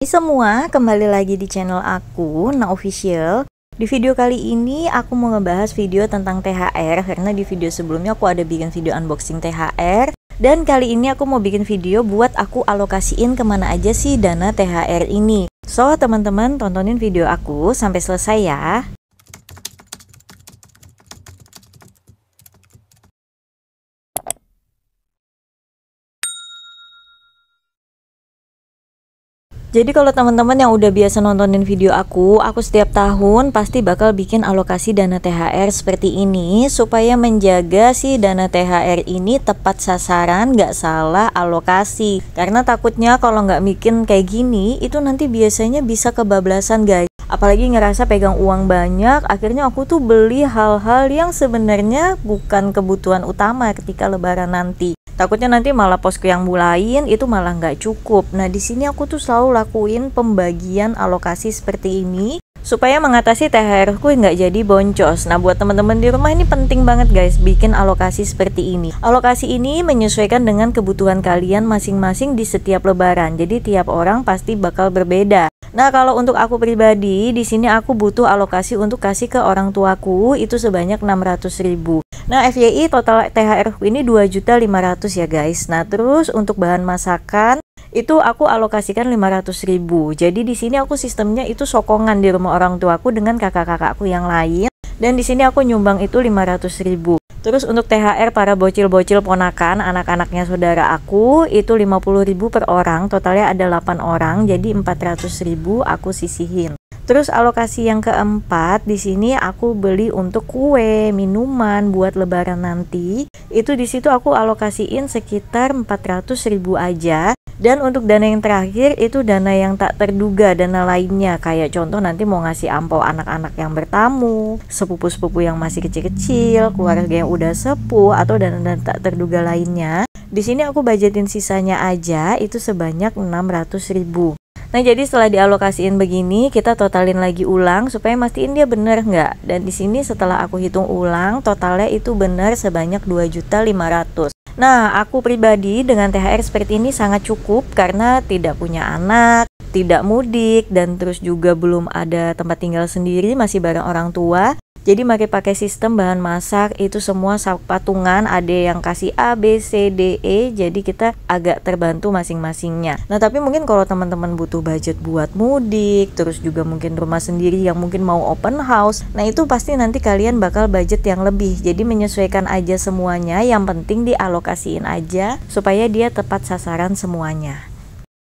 Hai semua, kembali lagi di channel aku, Na Official. Di video kali ini aku mau ngebahas video tentang THR karena di video sebelumnya aku ada bikin video unboxing THR. Dan kali ini aku mau bikin video buat aku alokasiin kemana aja sih dana THR ini. So teman-teman tontonin video aku sampai selesai ya. Jadi kalau teman-teman yang udah biasa nontonin video aku setiap tahun pasti bakal bikin alokasi dana THR seperti ini supaya menjaga si dana THR ini tepat sasaran, nggak salah alokasi. Karena takutnya kalau nggak bikin kayak gini, itu nanti biasanya bisa kebablasan guys. Apalagi ngerasa pegang uang banyak, akhirnya aku tuh beli hal-hal yang sebenarnya bukan kebutuhan utama ketika lebaran nanti. Takutnya nanti malah posku yang mulain itu malah nggak cukup. Nah di sini aku tuh selalu lakuin pembagian alokasi seperti ini supaya mengatasi THR ku nggak jadi boncos. Nah buat teman-teman di rumah ini penting banget guys bikin alokasi seperti ini. Alokasi ini menyesuaikan dengan kebutuhan kalian masing-masing di setiap lebaran. Jadi tiap orang pasti bakal berbeda. Nah kalau untuk aku pribadi di sini aku butuh alokasi untuk kasih ke orang tuaku itu sebanyak 600.000. Nah FYI total THR ku ini 2.500.000 ya guys. Nah terus untuk bahan masakan itu aku alokasikan 500.000. Jadi di sini aku sistemnya itu sokongan di rumah orang tuaku dengan kakak-kakakku yang lain. Dan di sini aku nyumbang itu 500.000. Terus untuk THR para bocil-bocil ponakan, anak-anaknya saudara aku itu 50.000 per orang, totalnya ada 8 orang, jadi 400.000 aku sisihin. Terus alokasi yang keempat di sini aku beli untuk kue, minuman buat lebaran nanti. Itu di situ aku alokasiin sekitar 400.000 aja. Dan untuk dana yang terakhir itu dana yang tak terduga, dana lainnya kayak contoh nanti mau ngasih ampau anak-anak yang bertamu, sepupu-sepupu yang masih kecil-kecil, keluarga yang udah sepuh atau dana-dana tak terduga lainnya. Di sini aku budgetin sisanya aja itu sebanyak 600.000. Nah jadi setelah dialokasiin begini kita totalin lagi ulang supaya mastiin dia bener nggak. Dan di sini setelah aku hitung ulang totalnya itu bener sebanyak 2.500.000. Nah aku pribadi dengan THR seperti ini sangat cukup karena tidak punya anak, tidak mudik, dan terus juga belum ada tempat tinggal sendiri, masih bareng orang tua. Jadi pakai sistem bahan masak itu semua patungan, ada yang kasih A, B, C, D, E. Jadi kita agak terbantu masing-masingnya. Nah tapi mungkin kalau teman-teman butuh budget buat mudik, terus juga mungkin rumah sendiri yang mungkin mau open house, nah itu pasti nanti kalian bakal budget yang lebih. Jadi menyesuaikan aja semuanya, yang penting dialokasiin aja supaya dia tepat sasaran semuanya.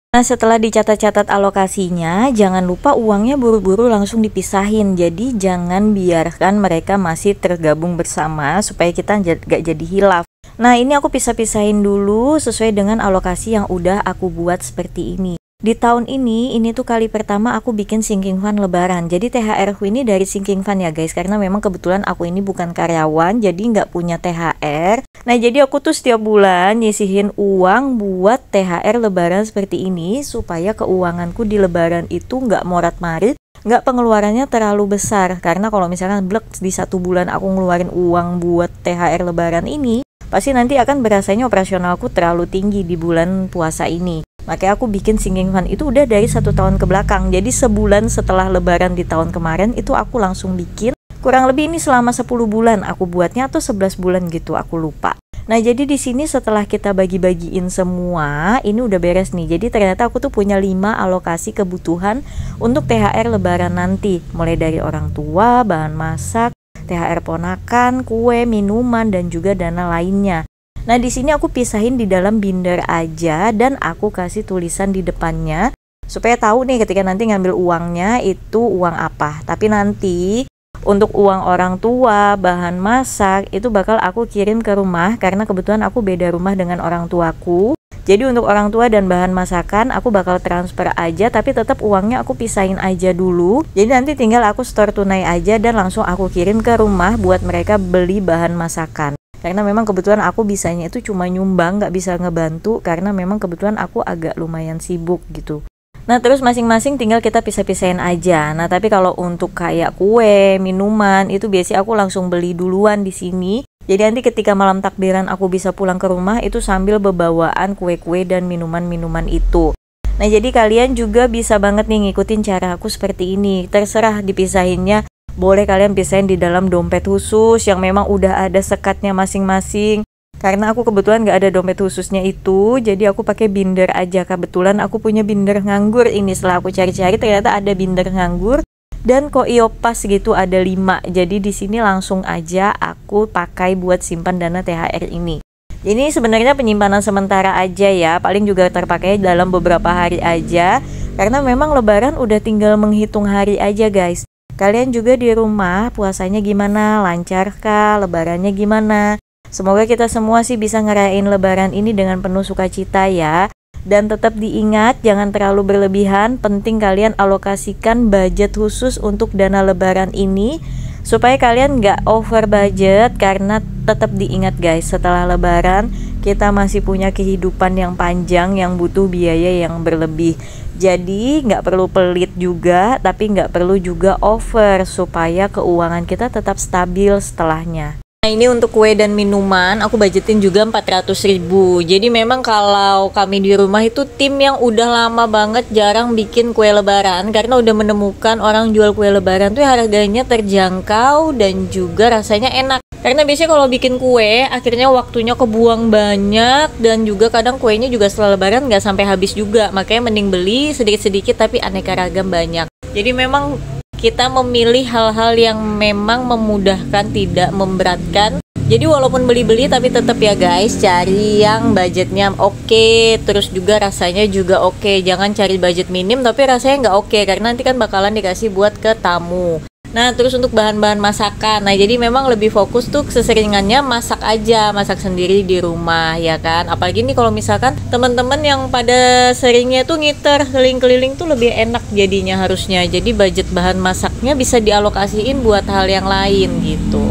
Nah setelah dicatat-catat alokasinya, jangan lupa uangnya buru-buru langsung dipisahin. Jadi jangan biarkan mereka masih tergabung bersama supaya kita gak jadi hilaf. Nah ini aku pisah-pisahin dulu sesuai dengan alokasi yang udah aku buat seperti ini. Di tahun ini tuh kali pertama aku bikin sinking fund lebaran. Jadi THR ku ini dari sinking fund ya guys, karena memang kebetulan aku ini bukan karyawan, jadi nggak punya THR. Nah jadi aku tuh setiap bulan nyisihin uang buat THR lebaran seperti ini supaya keuanganku di lebaran itu nggak morat-marit, nggak pengeluarannya terlalu besar. Karena kalau misalkan blek di satu bulan aku ngeluarin uang buat THR lebaran ini, pasti nanti akan berasanya operasionalku terlalu tinggi di bulan puasa ini. Makanya aku bikin sinking fund itu udah dari 1 tahun ke belakang. Jadi sebulan setelah lebaran di tahun kemarin itu aku langsung bikin. Kurang lebih ini selama 10 bulan aku buatnya atau 11 bulan gitu, aku lupa. Nah jadi di sini setelah kita bagi-bagiin semua, ini udah beres nih. Jadi ternyata aku tuh punya 5 alokasi kebutuhan untuk THR lebaran nanti. Mulai dari orang tua, bahan masak, THR ponakan, kue, minuman, dan juga dana lainnya. Nah di sini aku pisahin di dalam binder aja dan aku kasih tulisan di depannya supaya tahu nih ketika nanti ngambil uangnya itu uang apa. Tapi nanti untuk uang orang tua, bahan masak itu bakal aku kirim ke rumah karena kebetulan aku beda rumah dengan orang tuaku. Jadi untuk orang tua dan bahan masakan aku bakal transfer aja, tapi tetap uangnya aku pisahin aja dulu. Jadi nanti tinggal aku store tunai aja dan langsung aku kirim ke rumah buat mereka beli bahan masakan. Karena memang kebetulan aku bisanya itu cuma nyumbang, nggak bisa ngebantu karena memang kebetulan aku agak lumayan sibuk gitu. Nah terus masing-masing tinggal kita pisah-pisahin aja. Nah tapi kalau untuk kayak kue, minuman itu biasanya aku langsung beli duluan di sini. Jadi nanti ketika malam takbiran aku bisa pulang ke rumah itu sambil bebawaan kue-kue dan minuman-minuman itu. Nah, jadi kalian juga bisa banget nih ngikutin cara aku seperti ini. Terserah dipisahinnya, boleh kalian pisahin di dalam dompet khusus yang memang udah ada sekatnya masing-masing. Karena aku kebetulan gak ada dompet khususnya itu, jadi aku pakai binder aja. Kebetulan aku punya binder nganggur ini, setelah aku cari-cari ternyata ada binder nganggur dan Koiopas gitu ada 5. Jadi di sini langsung aja aku pakai buat simpan dana THR ini. Jadi sebenarnya penyimpanan sementara aja ya, paling juga terpakai dalam beberapa hari aja. Karena memang lebaran udah tinggal menghitung hari aja guys. Kalian juga di rumah puasanya gimana? Lancarkah? Lebarannya gimana? Semoga kita semua sih bisa ngerayain lebaran ini dengan penuh sukacita ya. Dan tetap diingat jangan terlalu berlebihan, penting kalian alokasikan budget khusus untuk dana lebaran ini supaya kalian nggak over budget. Karena tetap diingat guys, setelah lebaran kita masih punya kehidupan yang panjang yang butuh biaya yang berlebih. Jadi nggak perlu pelit juga, tapi nggak perlu juga over supaya keuangan kita tetap stabil setelahnya. Nah, ini untuk kue dan minuman aku budgetin juga 400.000. Jadi memang kalau kami di rumah itu tim yang udah lama banget jarang bikin kue lebaran, karena udah menemukan orang jual kue lebaran tuh harganya terjangkau dan juga rasanya enak. Karena biasanya kalau bikin kue akhirnya waktunya kebuang banyak, dan juga kadang kuenya juga setelah lebaran nggak sampai habis juga. Makanya mending beli sedikit-sedikit tapi aneka ragam banyak. Jadi memang kita memilih hal-hal yang memang memudahkan, tidak memberatkan. Jadi walaupun beli-beli tapi tetap ya guys, cari yang budgetnya oke, terus juga rasanya juga oke. Jangan cari budget minim tapi rasanya nggak oke, karena nanti kan bakalan dikasih buat ke tamu. Nah, terus untuk bahan-bahan masakan, nah jadi memang lebih fokus tuh keseringannya masak aja, masak sendiri di rumah ya kan. Apalagi nih kalau misalkan teman-teman yang pada seringnya tuh ngiter keliling-keliling tuh lebih enak jadinya harusnya. Jadi budget bahan masaknya bisa dialokasiin buat hal yang lain gitu.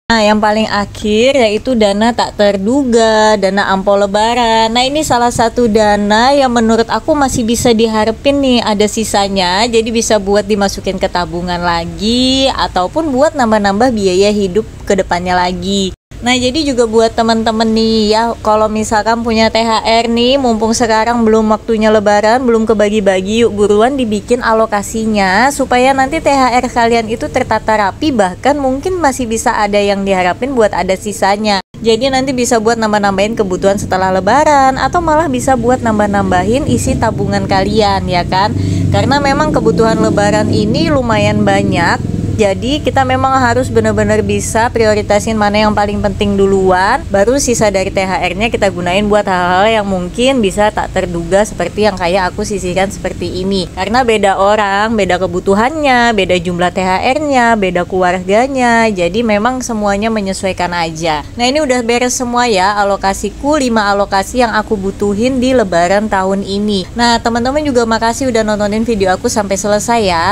Nah, yang paling akhir yaitu dana tak terduga, dana ampau lebaran. Nah, ini salah satu dana yang menurut aku masih bisa diharapin nih ada sisanya. Jadi bisa buat dimasukin ke tabungan lagi ataupun buat nambah-nambah biaya hidup ke depannya lagi. Nah, jadi juga buat teman-teman nih ya, kalau misalkan punya THR nih, mumpung sekarang belum waktunya lebaran, belum kebagi-bagi, yuk buruan dibikin alokasinya supaya nanti THR kalian itu tertata rapi, bahkan mungkin masih bisa ada yang diharapin buat ada sisanya. Jadi nanti bisa buat nambah-nambahin kebutuhan setelah lebaran, atau malah bisa buat nambah-nambahin isi tabungan kalian ya kan. Karena memang kebutuhan lebaran ini lumayan banyak. Jadi kita memang harus benar-benar bisa prioritasin mana yang paling penting duluan, baru sisa dari THR-nya kita gunain buat hal-hal yang mungkin bisa tak terduga seperti yang kayak aku sisihkan seperti ini. Karena beda orang, beda kebutuhannya, beda jumlah THR-nya, beda keluarganya. Jadi memang semuanya menyesuaikan aja. Nah, ini udah beres semua ya alokasiku, 5 alokasi yang aku butuhin di lebaran tahun ini. Nah, teman-teman juga makasih udah nontonin video aku sampai selesai ya.